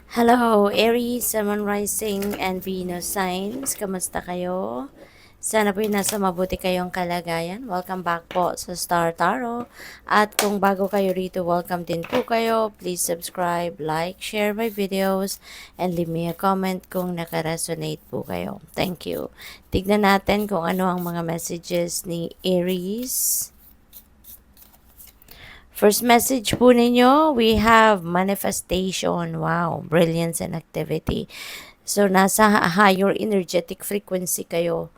Hello, Aries, Sun Rising, and Venus signs. Kamusta kayo? Sana po'y nasa mabuti kayong kalagayan. Welcome back po sa Star Tarot. At kung bago kayo rito, welcome din po kayo. Please subscribe, like, share my videos, and leave me a comment kung nakaresonate po kayo. Thank you. Tignan natin kung ano ang mga messages ni Aries. First message po ninyo, we have manifestation. Wow, brilliance and activity. So, nasa higher energetic frequency kayo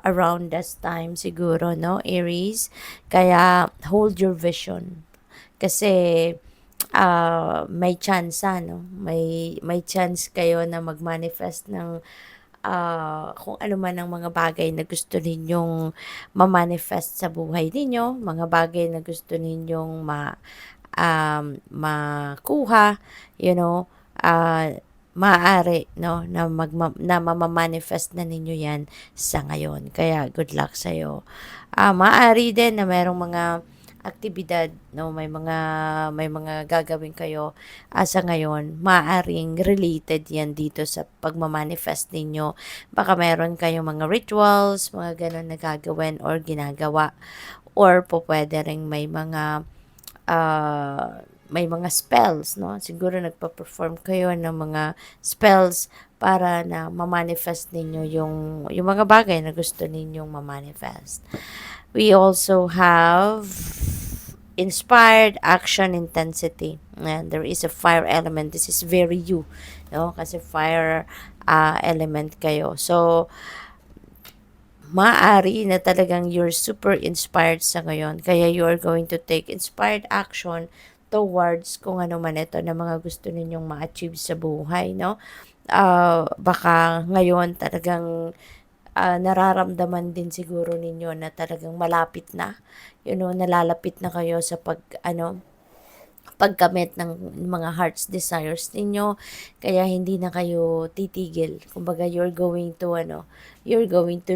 around this time siguro, no, Aries? Kaya, hold your vision. Kasi, may chance, no? May chance kayo na mag-manifest ng kung ano man ang mga bagay na gusto ninyong ma-manifest sa buhay ninyo, mga bagay na gusto ninyong makuha, you know, maaari, no, na mamamanifest na ninyo yan sa ngayon. Kaya, good luck sa'yo. Maaari din na merong mga aktibidad, no, may mga gagawin kayo sa ngayon, maaring related yan dito sa pagmamanifest ninyo. Baka meron kayong mga rituals, mga ganun na gagawin or ginagawa, or po pwede ring may mga spells, no? Siguro nagpa-perform kayo ng mga spells para na ma-manifest ninyo yung mga bagay na gusto ninyong ma-manifest. We also have inspired action intensity. And there is a fire element. This is very you, no? Kasi fire element kayo. So, maaari na talagang you're super inspired sa ngayon. Kaya you are going to take inspired action towards kung ano man ito na mga gusto ninyong ma-achieve sa buhay, no? Baka ngayon talagang nararamdaman din siguro ninyo na talagang malapit na, nalalapit na kayo sa pagkamit ng mga heart's desires ninyo, kaya hindi na kayo titigil. Kumbaga, you're going to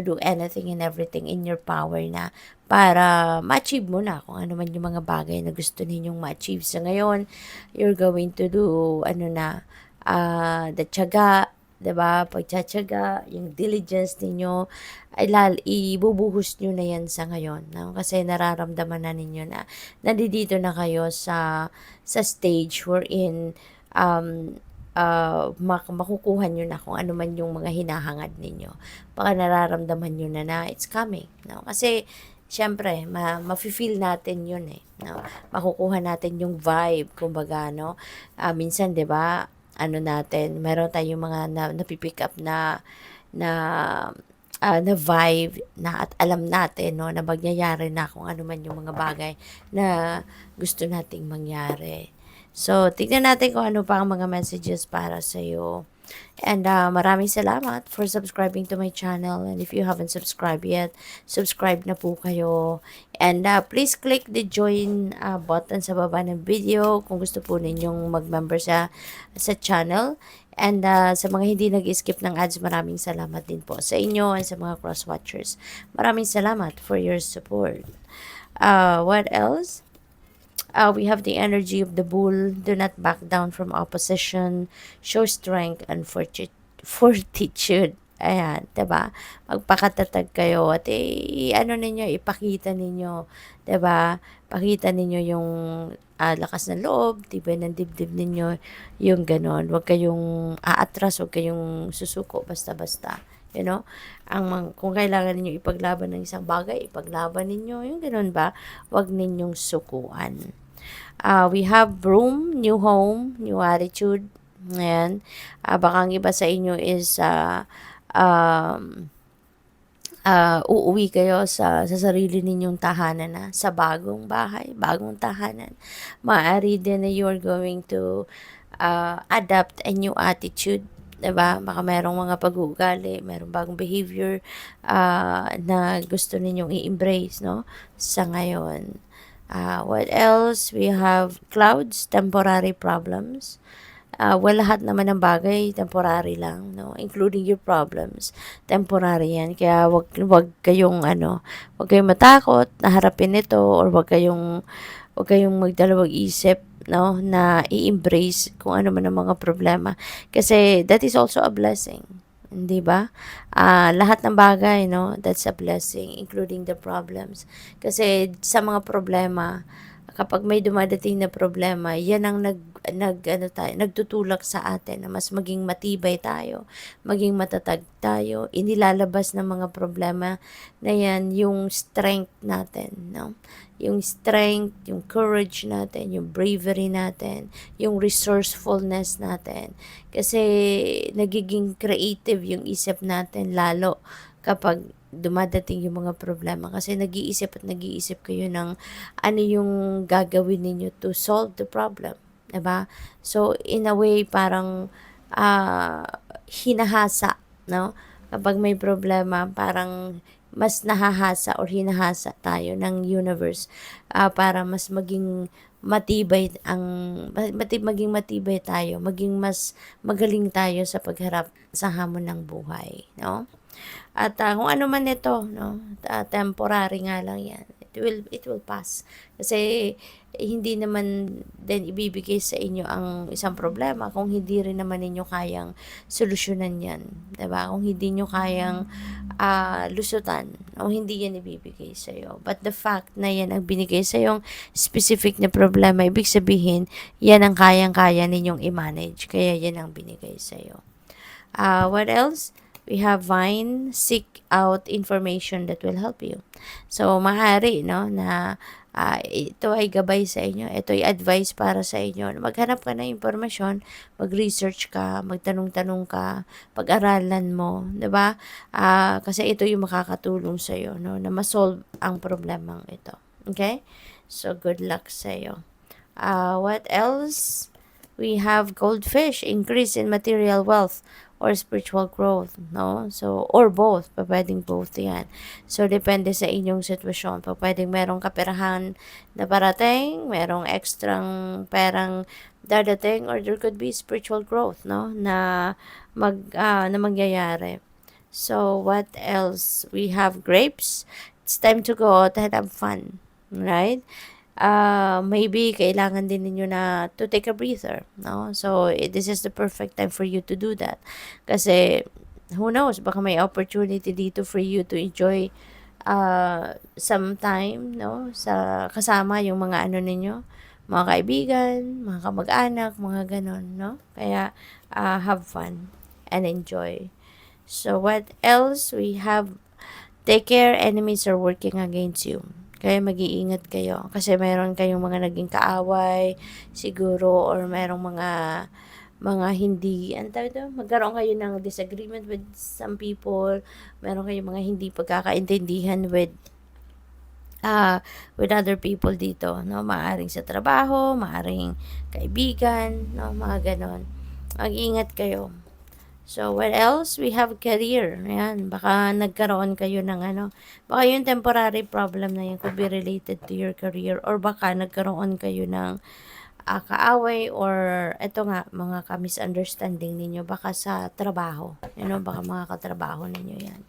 do anything and everything in your power na para ma-achieve mo na kung ano man yung mga bagay na gusto ninyong ma-achieve sa ngayon. You're going to do, the tiyaga, 'di ba? Pagtsatsaga, yung diligence ninyo, ay ibubuhos nyo na yan sa ngayon. No? Kasi nararamdaman na ninyo na nandito na kayo sa stage wherein makukuha nyo na kung ano man yung mga hinahangad ninyo. Baka nararamdaman nyo na it's coming. No? Kasi, syempre, mafe-feel natin yun eh. No? Makukuha natin yung vibe, kumbaga, no? Minsan, di ba, meron tayong mga napipick up na na vibe na at alam natin, no, na magyayari na kung ano man yung mga bagay na gusto nating mangyari. So, tignan natin kung ano pa ang mga messages para sa iyo. And maraming salamat for subscribing to my channel. And if you haven't subscribed yet, subscribe na po kayo. And please click the join button sa baba ng video kung gusto po ninyong mag-member sa channel. And sa mga hindi nag-skip ng ads, maraming salamat din po sa inyo and sa mga cross-watchers. Maraming salamat for your support. What else? We have the energy of the bull. Do not back down from opposition. Show strength and fortitude. Ayan, 'di ba? Magpakatatag kayo at ipakita ninyo, 'di ba? Pakita ninyo yung lakas ng loob, tibay ng dibdib ninyo, yung ganon. Huwag kayong aatras, huwag kayong susuko basta-basta. You know, kung kailangan ninyo ipaglaban ng isang bagay, ipaglaban ninyo, yung ganon ba? Huwag ninyong sukuan. We have room, new home, new attitude. Ayan. Baka ang iba sa inyo is uuwi kayo sa sarili ninyong tahanan na, sa bagong bahay, bagong tahanan. Maaari din na you're going to adapt a new attitude, diba? Baka merong mga pag-uugali, merong bagong behavior na gusto ninyong i-embrace, no? Sa ngayon. What else? We have clouds, temporary problems. Lahat naman ng bagay, temporary lang, no? Including your problems. Temporary yan. Kaya wag kayong wag kayong matakot na harapin ito, or wag kayong magdalawang isip no, na i-embrace kung ano man ang mga problema. Kasi that is also a blessing. Hindi ba? Lahat ng bagay, no, that's a blessing, including the problems. Kasi sa mga problema, kapag may dumadating na problema, yan ang nagtutulak sa atin na mas maging matibay tayo, maging matatag tayo. Inilalabas ng mga problema na yan yung strength natin, no? Yung strength, yung courage natin, yung bravery natin, yung resourcefulness natin. Kasi nagiging creative yung isip natin lalo kapag dumadating yung mga problema. Kasi nag-iisip kayo ng ano yung gagawin ninyo to solve the problem. Diba? So, in a way, parang hinahasa, no? Kapag may problema, parang mas nahahasa or hinahasa tayo ng universe para mas maging matibay maging matibay tayo, maging mas magaling tayo sa pagharap sa hamon ng buhay, no? At kung ano man ito, no, temporary nga lang yan. It will pass. Kasi hindi naman din ibibigay sa inyo ang isang problema kung hindi rin naman ninyo kayang solusyonan yan. Diba? Kung hindi nyo kayang lusutan, o hindi yan ibibigay sa iyo. But the fact na yan ang binigay sa yung specific na problema, ibig sabihin, yan ang kayang-kaya ninyong i-manage. Kaya yan ang binigay sa iyo. What else? We have Vine, seek out information that will help you. So, maaari, no, na ito ay gabay sa inyo, ito ay advice para sa inyo. Maghanap ka ng impormasyon, mag-research ka, magtanong-tanong ka, pag-aralan mo, 'di ba? Kasi ito yung makakatulong sa iyo, no, na ma-solve ang problemang ito. Okay? So, good luck sa iyo. What else? We have goldfish, increase in material wealth or spiritual growth, no? So, or both, pwedeng both yan. So, depende sa inyong sitwasyon. Pwedeng merong kaperahan na parating, merong ekstrang perang dadating, or there could be spiritual growth, no? Na mangyayari. So, what else? We have grapes. It's time to go out and have fun, right? Maybe kailangan din ninyo na to take a breather, no? So, this is the perfect time for you to do that. Kasi, who knows, baka may opportunity dito for you to enjoy some time, no? Sa kasama yung mga ano ninyo, mga kaibigan, mga kamag-anak, mga ganon, no? Kaya, have fun and enjoy. So, what else? We have, take care, enemies are working against you. Kaya mag-iingat kayo. Kasi meron kayong mga naging kaaway, siguro, or merong mga hindi, magkaroon kayo ng disagreement with some people, meron kayong mga hindi pagkakaintindihan with other people dito, no? Maaring sa trabaho, maaring kaibigan, no? Mga ganon. Mag-iingat kayo. So, what else? We have career. Ayan, baka nagkaroon kayo ng baka yung temporary problem na yan could be related to your career, or baka nagkaroon kayo ng kaaway, or eto nga, mga ka-misunderstanding ninyo, baka sa trabaho. Baka mga katrabaho ninyo yan.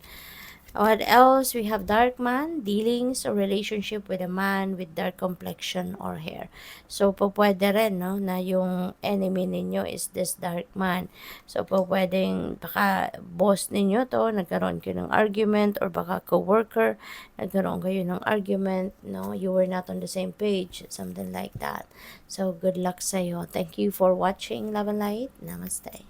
What else? We have dark man, dealings or relationship with a man with dark complexion or hair. So, pwede rin, no, na yung enemy ninyo is this dark man. So, pwedeng baka boss ninyo to, nagkaroon kayo ng argument, or baka co-worker, nagkaroon kayo ng argument, no, you were not on the same page, something like that. So, good luck sa'yo. Thank you for watching Love and Light. Namaste.